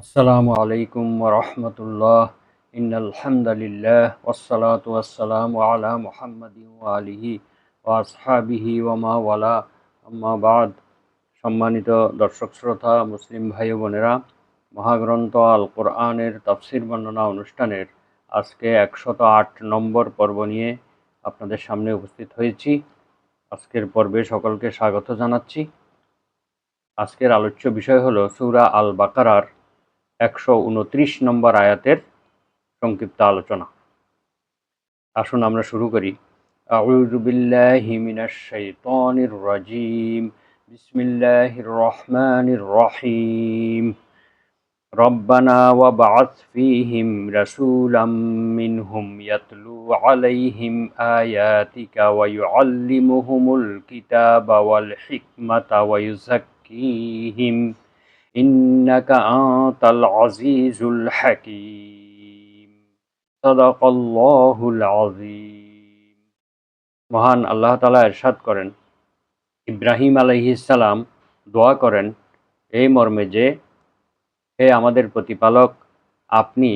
আসসালামু আলাইকুম ওয়া রাহমাতুল্লাহ। ইন্নাল হামদালিল্লাহ ওয়াসসালাতু ওয়াসসালামু আলা মুহাম্মাদিন ওয়া আলিহি ওয়া আসহাবিহি ওয়া মা ওয়ালা, আম্মা বাদ। সম্মানিত দর্শক শ্রোতা, মুসলিম ভাই ও বোনেরা, মহাগ্রন্থ আল কোরআনের তাফসির বর্ণনা অনুষ্ঠানের আজকে 108 নম্বর পর্ব নিয়ে আপনাদের সামনে উপস্থিত হয়েছি। আজকের পর্বে সকলকে স্বাগত জানাচ্ছি। আজকের আলোচ্য বিষয় হলো সূরা আল বাকারার 129 নম্বর আয়াতের সংক্ষিপ্ত আলোচনা। আসুন আমরা শুরু করি। আউযু বিল্লাহি মিনাশ শাইতানির রাজীম। বিসমিল্লাহির রহমানির রহিম। রব্বানা ওয়াবআস ফীহিম রাসূলাম মিনহুম ইয়াতলু আলাইহিম আয়াতিকা ওয়া ইউআল্লিমুহুমুল কিতাবা ওয়াল হিকমাতা ওয়া ইউযাক্কিহিম ইন্নাকা আনতাল আজিজুল হাকীম। সাদাকাল্লাহুল আযীম। মহান আল্লাহ তাআলা ইরশাদ করেন, ইব্রাহিম আলাইহিস সালাম দোয়া করেন এই মর্মে যে, হে আমাদের প্রতিপালক, আপনি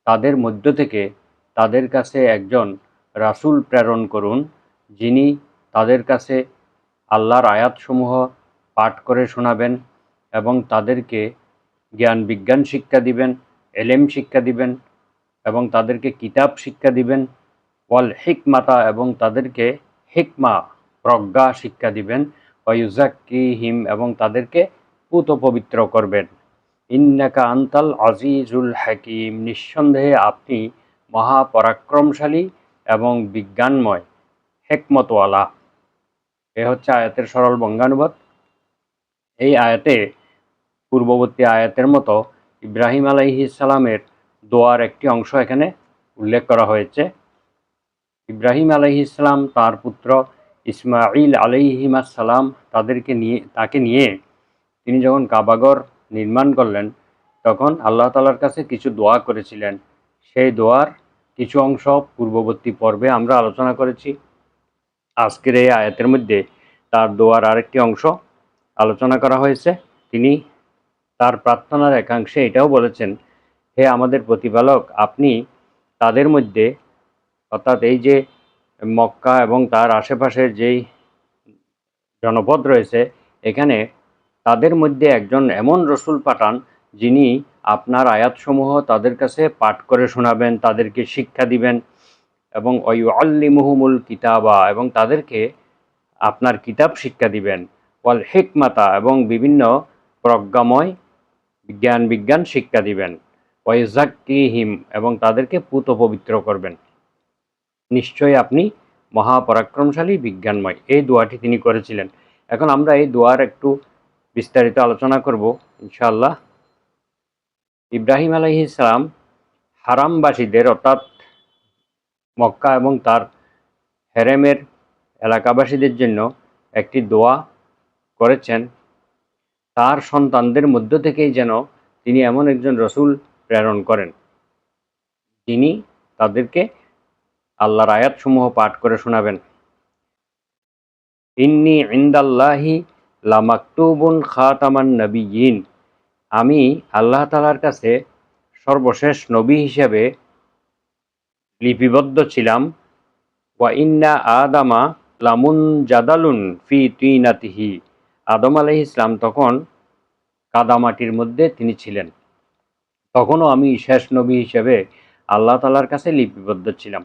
তাদের মধ্য থেকে তাদের কাছে একজন রাসূল প্রেরণ করুন, যিনি তাদের কাছে আল্লাহর আয়াতসমূহ পাঠ করে শোনাবেন এবং তাদেরকে জ্ঞান বিজ্ঞান শিক্ষা দিবেন, এলেম শিক্ষা দিবেন এবং তাদেরকে কিতাব শিক্ষা দিবেন, ওয়াল হিকমাতা এবং তাদেরকে হিকমা প্রজ্ঞা শিক্ষা দিবেন, ওয়ায়ুজাক্কিহিম এবং তাদেরকে পুত পবিত্র করবেন। ইন্নাকা আনতাল আজিজুল হাকিম, নিঃসন্দেহে আপনি মহাপরাক্রমশালী এবং বিজ্ঞানময়, হেকমতওয়ালা। এ হচ্ছে আয়াতের সরল বঙ্গানুবাদ। এই আয়াতে পূর্ববর্তী আয়াতের মতো ইব্রাহিম আলাইহিস সালামের দোয়ার একটি অংশ এখানে উল্লেখ করা হয়েছে। ইব্রাহিম আলাইহিস সালাম তার পুত্র ইসমাঈল আলাইহিমাস সালাম তাকে নিয়ে তিনি যখন কাবাঘর নির্মাণ করলেন, তখন আল্লাহ তাআলার কাছে কিছু দোয়া করেছিলেন। সেই দোয়ার কিছু অংশ পূর্ববর্তী পর্বে আমরা আলোচনা করেছি। আজকের এই আয়াতের মধ্যে তার দোয়ার আরেকটি অংশ আলোচনা করা হয়েছে। তিনি তার প্রার্থনার একাংশে এটাও বলেছেন, হে আমাদের প্রতিপালক, আপনি তাদের মধ্যে, অর্থাৎ এই যে মক্কা এবং তার আশেপাশের যেই জনপদ রয়েছে, এখানে তাদের মধ্যে একজন এমন রসুল পাঠান, যিনি আপনার আয়াতসমূহ তাদের কাছে পাঠ করে শোনাবেন, তাদেরকে শিক্ষা দিবেন এবং ওয়ায়ুআল্লিমুহুমুল কিতাবা এবং তাদেরকে আপনার কিতাব শিক্ষা দিবেন, ওয়াল হিকমাতা এবং বিভিন্ন প্রজ্ঞাময় জ্ঞান বিজ্ঞান শিক্ষা দিবেন, ওয়ায়ুযাক্কিহিম এবং তাদেরকে পুত পবিত্র করবেন। নিশ্চয়ই আপনি মহাপরাক্রমশালী বিজ্ঞানময়। এই দোয়াটি তিনি করেছিলেন। এখন আমরা এই দোয়ার একটু বিস্তারিত আলোচনা করব ইনশাআল্লাহ। ইব্রাহিম আলাইহিস সালাম হারামবাসীদের, অর্থাৎ মক্কা এবং তার হেরেমের এলাকাবাসীদের জন্য একটি দোয়া করেছেন, তার সন্তানদের মধ্য থেকেই যেন তিনি এমন একজন রসুল প্রেরণ করেন, যিনি তাদেরকে আল্লাহর আয়াতসমূহ পাঠ করে শোনাবেন। ইন্নী ইনদাল্লাহি লামাকতুবুন খাতামান নবিয়্যিন, আমি আল্লাহ তাআলার কাছে সর্বশেষ নবী হিসেবে লিপিবদ্ধ ছিলাম। ওয়া ইন্না আদামা লামুনজাদালুন ফি তিনাতিহি, আদম আলাইহিস সালাম তখন কাদামাটির মধ্যে তিনি ছিলেন। তখনও আমি শেষ নবী হিসেবে আল্লাহ তাআলার কাছে লিপিবদ্ধ ছিলাম।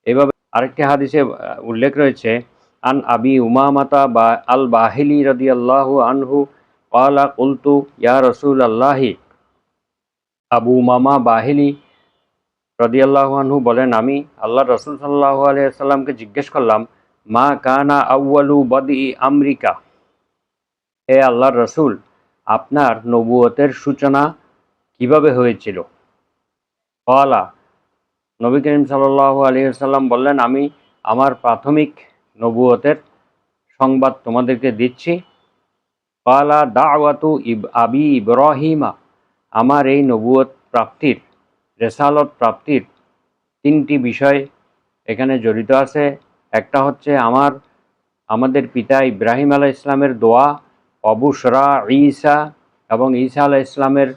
এভাবে আরেকটি হাদিসে উল্লেখ রয়েছে, আন আবি উমামাতা বা আল বাহিলি রাদিয়াল্লাহু আনহু ক্বালা কুলতু ইয়া রাসূলাল্লাহি, আবু উমামা বাহিলি রাদিয়াল্লাহু আনহু বলেন, আমি আল্লাহর রাসূল সাল্লাল্লাহু আলাইহি ওয়াসাল্লামকে জিজ্ঞেস করলাম, মা কানা আউয়ালু বাদি আমরিকা, হে আল্লাহর রাসূল, আপনার নবুয়তের সূচনা কিভাবে হয়েছিল? ক্বালা, নবী করিম সাল্লাল্লাহু আলাইহি ওয়াসাল্লাম বললেন, আমি আমার প্রাথমিক নবুয়তের সংবাদ তোমাদেরকে দিচ্ছি। ক্বালা দাওয়াতু আবি ইব্রাহিমা, আমার এই নবুয়ত প্রাপ্তির, রেসালত প্রাপ্তির তিনটি বিষয় এখানে জড়িত আছে। একটা হচ্ছে আমাদের পিতা ইব্রাহিম আলাইহিস সালামের দোয়া, অবুশরা ঈসা এবং ঈসা আলাইহিস সালামের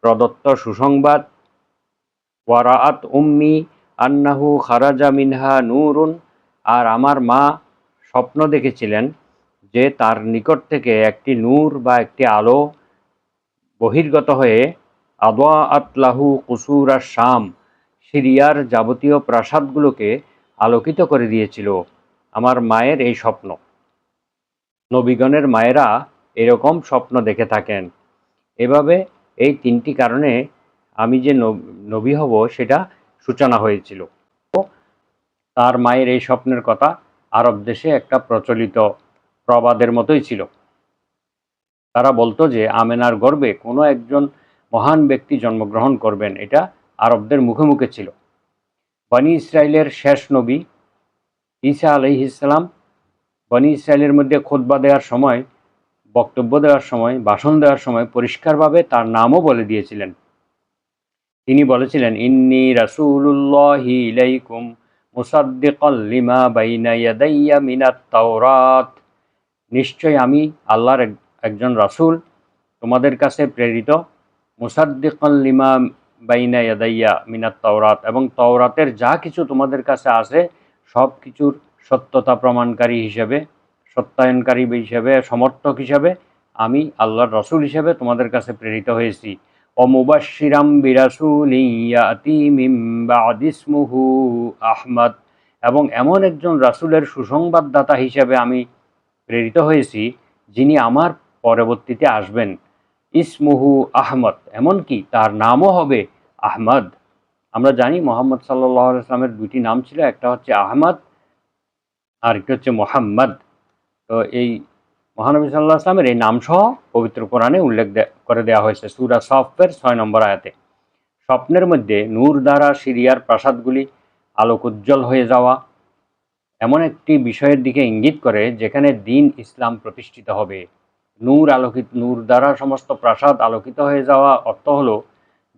প্রদত্ত সুসংবাদ। ওয়ারাআত উম্মি আন্নাহু খারাজা মিনহা নূরুন, আর আমার মা স্বপ্ন দেখেছিলেন যে তার নিকট থেকে একটি নূর বা একটি আলো বহির্গত হয়ে আদওয়াআত লাহু কুসুরা শাম, সিরিয়ার যাবতীয় প্রাসাদগুলোকে আলোকিত করে দিয়েছিল। আমার মায়ের এই স্বপ্ন। নবীগণের মায়েরা এরকম স্বপ্ন দেখে থাকেন। এভাবে এই তিনটি কারণে আমি যে নবী হব সেটা সূচনা হয়েছিল। তার মায়ের এই স্বপ্নের কথা আরব দেশে একটা প্রচলিত প্রবাদের মতোই ছিল। তারা বলতো যে আমেনার গর্ভে কোনো একজন মহান ব্যক্তি জন্মগ্রহণ করবেন, এটা আরবদের মুখে মুখে ছিল। বনি ইসরায়েলের শেষ নবী ঈসা আলাইহিস সালাম বনি ইসরায়েলের মধ্যে খুতবা দেওয়ার সময়, বক্তব্য দেওয়ার সময়, ভাষণ দেওয়ার সময় পরিষ্কারভাবে তার নামও বলে দিয়েছিলেন। তিনি বলেছিলেন, ইন্নী রাসূলুল্লাহি ইলাইকুম মুসাদ্দিকাল লিমা বাইনা ইয়াদাইয়া মিনাত তাওরাত, নিশ্চয় আমি আল্লাহর একজন রাসূল, তোমাদের কাছে প্রেরিত, মুসাদ্দিকাল লিমা বাইনা ইয়াদাইয়া মিনাত তাওরাত, এবং তাওরাতের যা কিছু তোমাদের কাছে আছে সব কিছুর সত্যতা প্রমাণকারী হিসেবে, সত্যায়নকারী হিসেবে, সমর্থক হিসেবে আমি আল্লাহর রাসূল হিসেবে তোমাদের কাছে প্রেরিত হয়েছি। অমুবাশশিরাম বিরাসূলিন ইয়াতি মিন বা'দি ইসমুহু আহমদ, এবং এমন একজন রাসূলের সুসংবাদদাতা হিসেবে আমি প্রেরিত হয়েছি যিনি আমার পরবর্তীতে আসবেন। ইসমুহু আহমদ, এমনকি তার নামও হবে আহমদ। আমরা জানি মুহাম্মদ সাল্লাল্লাহু আলাইহি ওয়াসাল্লামের দুটি নাম ছিল, একটা হচ্ছে আহমদ আর একটা হচ্ছে মুহাম্মদ। তো এই মহানবী সাল্লাল্লাহু আলাইহি ওয়াসাল্লামের এই নামসহ পবিত্র কোরআনে উল্লেখ করে দেওয়া হয়েছে সূরা সফের 6 নম্বর আয়াতে। স্বপ্নের মধ্যে নূর দ্বারা সিরিয়ার প্রাসাদগুলি আলোকোজ্জ্বল হয়ে যাওয়া এমন একটি বিষয়ের দিকে ইঙ্গিত করে যেখানে দ্বীন ইসলাম প্রতিষ্ঠিত হবে। নূর দ্বারা সমস্ত প্রাসাদ আলোকিত হয়ে যাওয়া অর্থ হলো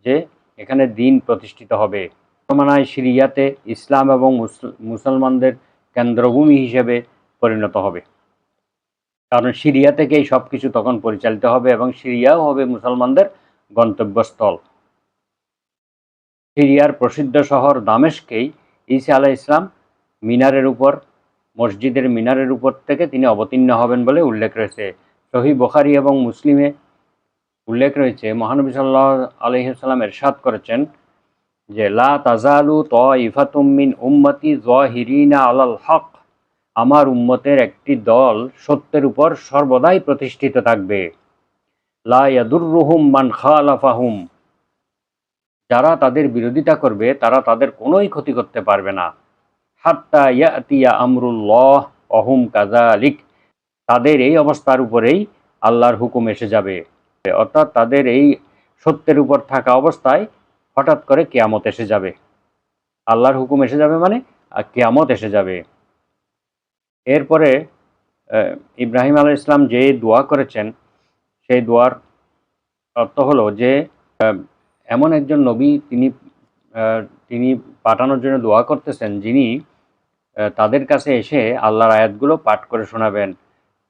যে এখানে দ্বীন প্রতিষ্ঠিত হবে। বর্তমানে সিরিয়াতে ইসলাম এবং মুসলমানদের কেন্দ্রভূমি হিসেবে পরিণত হবে, কারণ সিরিয়া থেকেই সব কিছু তখন পরিচালিত হবে এবং সিরিয়াও হবে মুসলমানদের গন্তব্যস্থল। সিরিয়ার প্রসিদ্ধ শহর দামেস্কেই ঈসা আলাইহিস সালাম মিনারের উপর, মসজিদের মিনারের উপর থেকে তিনি অবতীর্ণ হবেন বলে উল্লেখ রয়েছে। সহিহ বুখারী এবং মুসলিমে উল্লেখ রয়েছে, মহানবী সাল্লাল্লাহু আলাইহি ওয়াসাল্লাম ইরশাদ করেছেন যে লা তাজালু তাইফাতুম মিন উম্মতি যাহিরিনা আলাল হক, আমার উম্মতের একটি দল সত্যের উপর সর্বদাই প্রতিষ্ঠিত থাকবে। লা ইয়াদুররুহুম মান খালাফাহুম, যারা তাদের বিরোধিতা করবে তারা তাদের কোনোই ক্ষতি করতে পারবে না। হাত্তা ইয়াতিয়া আমরুল্লাহ অহুম কাযালিক, তাদের এই অবস্থার উপরেই আল্লাহর হুকুম এসে যাবে, অর্থাৎ তাদের এই সত্যের উপর থাকা অবস্থায় হঠাৎ করে কিয়ামত এসে যাবে। আল্লাহর হুকুম এসে যাবে মানে কিয়ামত এসে যাবে। এরপরে ইব্রাহিম আলাইহিস সালাম যে দোয়া করেছেন সেই দোয়ার অর্থ হলো যে এমন একজন নবী তিনি পাঠানোর জন্য দোয়া করতেছেন যিনি তাদের কাছে এসে আল্লাহর আয়াতগুলো পাঠ করে শোনাবেন।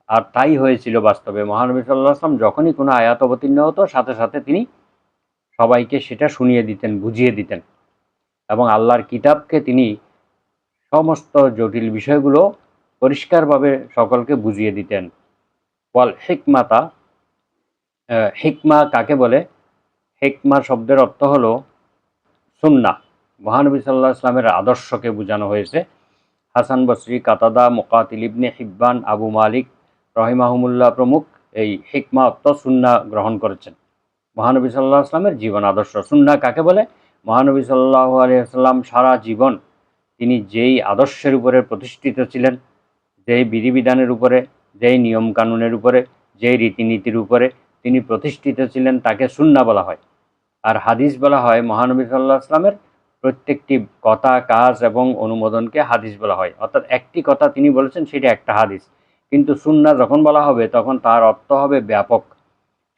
আর তাই হয়েছিল বাস্তবে। মহানবী সাল্লাল্লাহু আলাইহি ওয়াসাল্লাম যখনই কোনো আয়াত অবতীর্ণ হতো সাথে সাথে তিনি সবাইকে সেটা শুনিয়ে দিতেন, বুঝিয়ে দিতেন, এবং আল্লাহর কিতাবকে তিনি সমস্ত জটিল বিষয়গুলো পরিষ্কারভাবে সকলকে বুঝিয়ে দিতেন। ওয়াল হিকমাতা, হিকমা কাকে বলে? হিকমা শব্দের অর্থ হলো সুন্নাহ। মহানবী সাল্লাল্লাহু আলাইহি ওয়াসাল্লামের আদর্শকে বোঝানো হয়েছে। হাসান বসরি, কাতাদা, মুকাতিল ইবনে হিব্বান, আবু মালিক রহিমাহুমুল্লাহ প্রমুখ এই হিকমা অর্থ সুন্নাহ গ্রহণ করেছেন। মহানবী সাল্লাল্লাহু আলাইহি ওয়াসাল্লামের জীবন আদর্শ। সুন্নাহ কাকে বলে? মহানবী সাল্লাল্লাহু আলাইহি ওয়াসাল্লাম সারা জীবন তিনি যেই আদর্শের উপরে প্রতিষ্ঠিত ছিলেন, যেই বিধিবিধানের উপরে, যেই নিয়মকানুনের উপরে, যেই রীতিনীতির উপরে তিনি প্রতিষ্ঠিত ছিলেন তাকে সুন্নাহ বলা হয়। আর হাদিস বলা হয় মহানবী সাল্লাল্লাহু আলাইহি ওয়াসাল্লামের প্রত্যেকটি কথা, কাজ এবং অনুমোদনকে হাদিস বলা হয়। অর্থাৎ একটি কথা তিনি বলেছেন সেটা একটা হাদিস, কিন্তু সুন্নাহ যখন বলা হবে তখন তার অর্থ হবে ব্যাপক।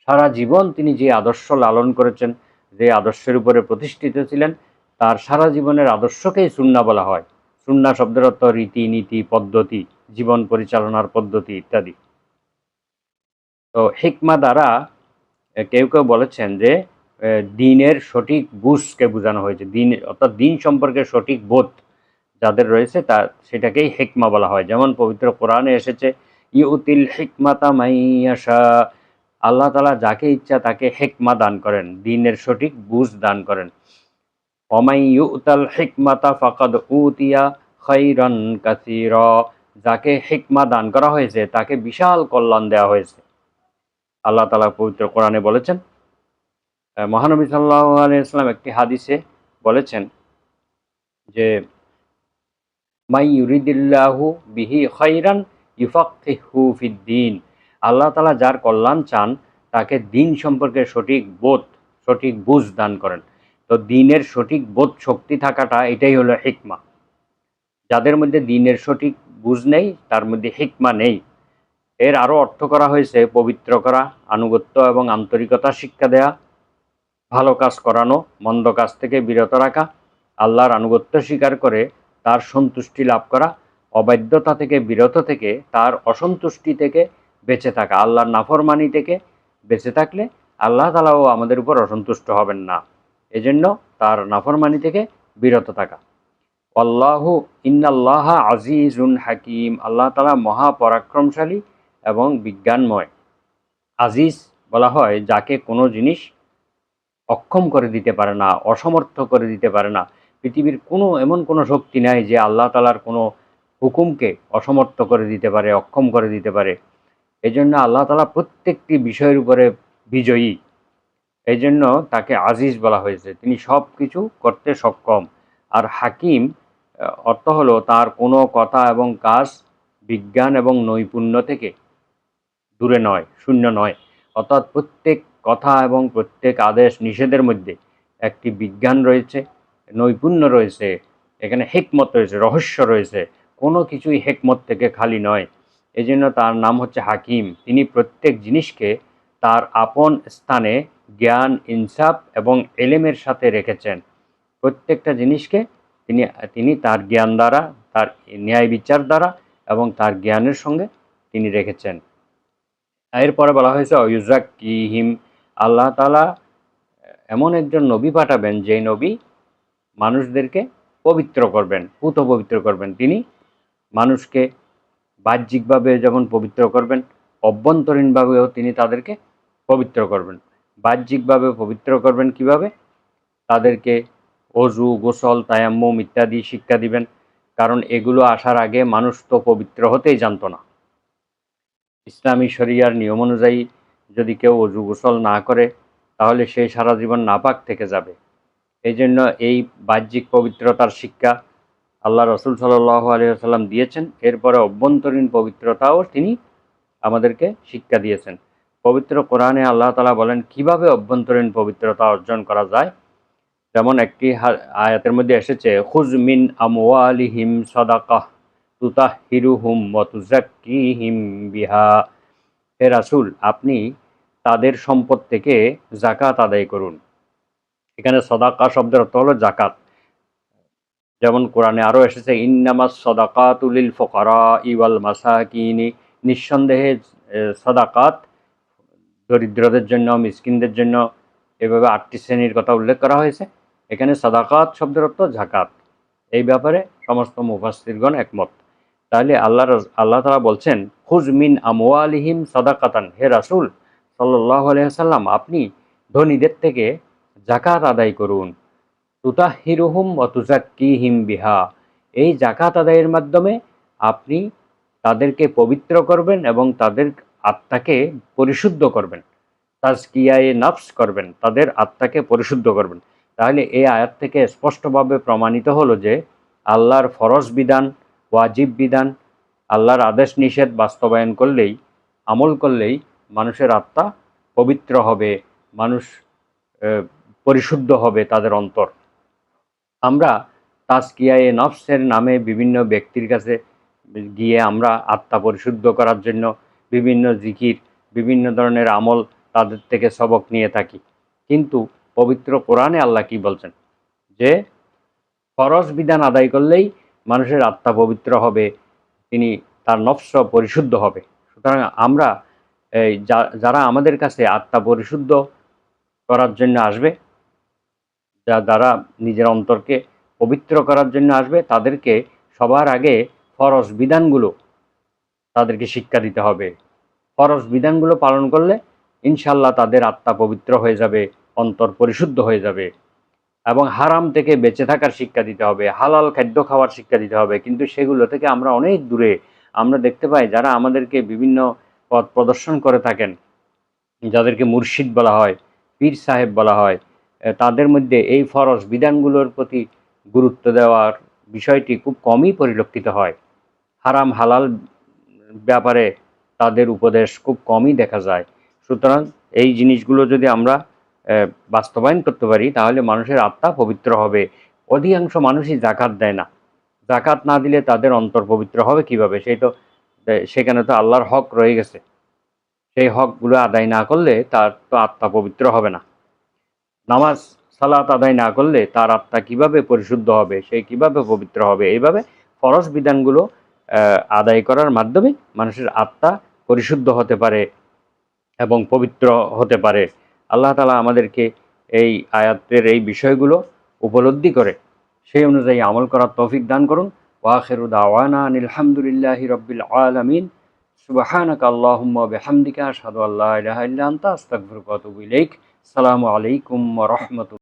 সারা জীবন তিনি যে আদর্শ লালন করেছেন, যে আদর্শের উপরে প্রতিষ্ঠিত ছিলেন, তার সারা জীবনের আদর্শকেই সুন্নাহ বলা হয়। সুন্নাহ শব্দের অর্থ রীতি, নীতি, পদ্ধতি, জীবন পরিচালনার পদ্ধতি ইত্যাদি। তো হিকমা দ্বারা কেউ কেউ বলেছেন যে দিনের সঠিক বুঝকে বোঝানো হয়েছে। দিন অর্থাৎ দিন সম্পর্কে সঠিক বোধ যাদের রয়েছে সেটাকেই হিকমা বলা হয়। যেমন পবিত্র কোরআনে এসেছে, ইউতিল হিকমাতা মাইয়াশা, আল্লাহ তাআলা যাকে ইচ্ছা তাকে হিকমা দান করেন, দিনের সঠিক বুঝ দান করেন। ওমাই ইউতাল হিকমাতা ফাকাদ উতিয়া খাইরান কাসীরা, যাকে হিকমা দান করা হয়েছে তাকে বিশাল কল্যাণ দেওয়া হয়েছে। আল্লাহ তাআলা পবিত্র কোরআনে বলেছেন। মহানবী সাল্লাল্লাহু আলাইহি ওয়াসাল্লাম একটি হাদিসে বলেছেন যে, মাই ইউরিদিল্লাহু বিহি খাইরান ইউফাক্কিহু ফিদ্দিন, আল্লাহ তাআলা যার কল্যাণ চান তাকে দিন সম্পর্কে সঠিক বোধ, সঠিক বুঝ দান করেন। তো দিনের সঠিক বোধ শক্তি থাকাটা এটাই হলো হিকমা। যাদের মধ্যে দিনের সঠিক বুঝ নেই তার মধ্যে হিকমা নেই। এর আরও অর্থ করা হয়েছে পবিত্র করা, আনুগত্য এবং আন্তরিকতা শিক্ষা দেয়া, ভালো কাজ করানো, মন্দ কাজ থেকে বিরত রাখা, আল্লাহর আনুগত্য স্বীকার করে তার সন্তুষ্টি লাভ করা, অবাধ্যতা থেকে বিরত থেকে তার অসন্তুষ্টি থেকে বেঁচে থাকা, আল্লাহর নাফরমানি থেকে বেঁচে থাকলে আল্লাহ তাআলাও আমাদের উপর অসন্তুষ্ট হবেন না, এজন্য তার নাফরমানি থেকে বিরত থাকা। আল্লাহু ইন্নাল্লাহা আজিজুন হাকিম, আল্লাহ তাআলা মহাপরাক্রমশালী এবং বিজ্ঞানময়। আজিজ বলা হয় যাকে কোনো জিনিস অক্ষম করে দিতে পারে না, অসমর্থ করে দিতে পারে না। পৃথিবীর এমন কোনো শক্তি নাই যে আল্লাহ তাআলার কোনো হুকুমকে অসমর্থ করে দিতে পারে, অক্ষম করে দিতে পারে। এই জন্য আল্লাহ তাআলা প্রত্যেকটি বিষয়ের উপরে বিজয়ী, এই জন্য তাকে আজিজ বলা হয়েছে। তিনি সব কিছু করতে সক্ষম। আর হাকিম অর্থ হলো তার কোনো কথা এবং কাজ বিজ্ঞান এবং নৈপুণ্য থেকে দূরে নয়, শূন্য নয়। অর্থাৎ প্রত্যেক কথা এবং প্রত্যেক আদেশ নিষেধের মধ্যে একটি বিজ্ঞান রয়েছে, নৈপুণ্য রয়েছে, এখানে হিকমত রয়েছে, রহস্য রয়েছে। কোনো কিছুই হিকমত থেকে খালি নয়। এই জন্য তার নাম হচ্ছে হাকিম। তিনি প্রত্যেক জিনিসকে তার আপন স্থানে জ্ঞান, ইনসাফ এবং এলেমের সাথে রেখেছেন। প্রত্যেকটা জিনিসকে তিনি তার জ্ঞান দ্বারা, তার ন্যায় বিচার দ্বারা এবং তার জ্ঞানের সঙ্গে তিনি রেখেছেন। এরপরে বলা হয়েছে অয়ুজাক্কিহিম, আল্লাহ তাআলা এমন একজন নবী পাঠাবেন যে নবী মানুষদেরকে পবিত্র করবেন, পুত পবিত্র করবেন। তিনি মানুষকে বাহ্যিকভাবে যেমন পবিত্র করবেন, অভ্যন্তরীণভাবেও তিনি তাদেরকে পবিত্র করবেন। বাহ্যিকভাবে পবিত্র করবেন কিভাবে? তাদেরকে অজু, গোসল, তায়াম্মুম ইত্যাদি শিক্ষা দিবেন। কারণ এগুলো আসার আগে মানুষ তো পবিত্র হতেই জানতো না। ইসলামী শরিয়ার নিয়ম অনুযায়ী যদি কেউ অজু গোসল না করে তাহলে সে সারা জীবন নাপাক থেকে যাবে। এই জন্য এই বাহ্যিক পবিত্রতার শিক্ষা আল্লাহ রসুল সাল্লাল্লাহু আলাইহি ওয়াসাল্লাম দিয়েছেন। এরপরে অভ্যন্তরীণ পবিত্রতাও তিনি আমাদেরকে শিক্ষা দিয়েছেন। পবিত্র কোরআনে আল্লাহ তাআলা বলেন কিভাবে অভ্যন্তরীণ পবিত্রতা অর্জন করা যায়। যেমন একটি আয়াতের মধ্যে এসেছে, খুজ মিন আমওয়ালিহিম সাদাকাহ তুতাহহিরুহুম ওয়া তুযাক্কিহিম বিহা, হে রাসূল আপনি তাদের সম্পদ থেকে যাকাত আদায় করুন। এখানে সাদাকা শব্দের অর্থ হলো যাকাত। যেমন কোরআনে আরও এসেছে, ইন্নামাস সাদাকাতু লিল ফুকারাই ওয়াল মাসাকিনি, নিঃসন্দেহে সাদাকাত দরিদ্রদের জন্য, মিসকিনদের জন্য, এভাবে 8টি শ্রেণীর কথা উল্লেখ করা হয়েছে। এখানে সাদাকাত শব্দের অর্থ যাকাত। এই ব্যাপারে সমস্ত মুফাসসিরগণ একমত। তাহলে আল্লাহ তাআলা বলছেন, খুজ মিন আমওয়ালিহিম সাদাকাতান, হে রাসূল সাল্লাল্লাহু আলাইহি ওয়াসাল্লাম আপনি ধনীদের থেকে যাকাত আদায় করুন। তুতাহহিরুহুম ওয়া তুযাক্কিহিম বিহা, এই যাকাত আদায়ের মাধ্যমে আপনি তাদেরকে পবিত্র করবেন এবং তাদের আত্মাকে পরিশুদ্ধ করবেন, তাজকিয়ায়ে নফস করবেন, তাদের আত্মাকে পরিশুদ্ধ করবেন। তাহলে এই আয়াত থেকে স্পষ্টভাবে প্রমাণিত হলো যে আল্লাহর ফরজ বিধান, ওয়াজিব বিধান, আল্লাহর আদেশ নিষেধ বাস্তবায়ন করলেই, আমল করলেই মানুষের আত্মা পবিত্র হবে, মানুষ পরিশুদ্ধ হবে তাদের অন্তর। আমরা তাজকিয়ায়ে নফসের নামে বিভিন্ন ব্যক্তির কাছে গিয়ে আমরা আত্মা পরিশুদ্ধ করার জন্য বিভিন্ন জিকির, বিভিন্ন ধরনের আমল তাদের থেকে সবক নিয়ে থাকি। কিন্তু পবিত্র কোরআনে আল্লাহ কি বলছেন? যে ফরজ বিধান আদায় করলেই মানুষের আত্মা পবিত্র হবে, তিনি তার নফস পরিশুদ্ধ হবে। সুতরাং আমরা যারা আমাদের কাছে আত্মা পরিশুদ্ধ করার জন্য আসবে, যারা নিজের অন্তরকে পবিত্র করার জন্য আসবে, তাদেরকে সবার আগে ফরজ বিধানগুলো তাদেরকে শিক্ষা দিতে হবে। ফরজ বিধানগুলো পালন করলে ইনশাল্লাহ তাদের আত্মা পবিত্র হয়ে যাবে, অন্তর পরিশুদ্ধ হয়ে যাবে। এবং হারাম থেকে বেঁচে থাকার শিক্ষা দিতে হবে, হালাল খাদ্য খাওয়ার শিক্ষা দিতে হবে। কিন্তু সেগুলো থেকে আমরা অনেক দূরে। আমরা দেখতে পাই যারা আমাদেরকে বিভিন্ন পথ প্রদর্শন করে থাকেন, যাদেরকে মুর্শিদ বলা হয়, পীর সাহেব বলা হয়, তাদের মধ্যে এই ফরজ বিধানগুলোর প্রতি গুরুত্ব দেওয়ার বিষয়টি খুব কমই পরিলক্ষিত হয়। হারাম হালাল ব্যাপারে তাদের উপদেশ খুব কমই দেখা যায়। সুতরাং এই জিনিসগুলো যদি আমরা বাস্তবায়ন করতে পারি, তাহলে মানুষের আত্মা পবিত্র হবে। অধিকাংশ মানুষই জাকাত দেয় না। জাকাত না দিলে তাদের অন্তর পবিত্র হবে কিভাবে? সেখানে তো আল্লাহর হক রয়ে গেছে। সেই হকগুলো আদায় না করলে তার তো আত্মা পবিত্র হবে না। নামাজ সালাত আদায় না করলে তার আত্মা কিভাবে পরিশুদ্ধ হবে, সে কিভাবে পবিত্র হবে? এইভাবে ফরজ বিধানগুলো আদায় করার মাধ্যমে মানুষের আত্মা পরিশুদ্ধ হতে পারে এবং পবিত্র হতে পারে। আল্লাহ তাআলা আমাদেরকে এই আয়াতের এই বিষয়গুলো উপলব্ধি করে সেই অনুযায়ী আমল করার তৌফিক দান করুন। ওয়া আখিরু দাওয়ানা আনিল হামদুলিল্লাহি রাব্বিল আলামিন। সুবহানাকা আল্লাহুম্মা ওয়া বিহামদিকা আশহাদু আল্লা ইলাহা ইল্লা আনতা আস্তাগফিরুকা ওয়া আতুবু ইলাইক। আসসালামু আলাইকুম ওয়া রাহমাতুল্লাহ।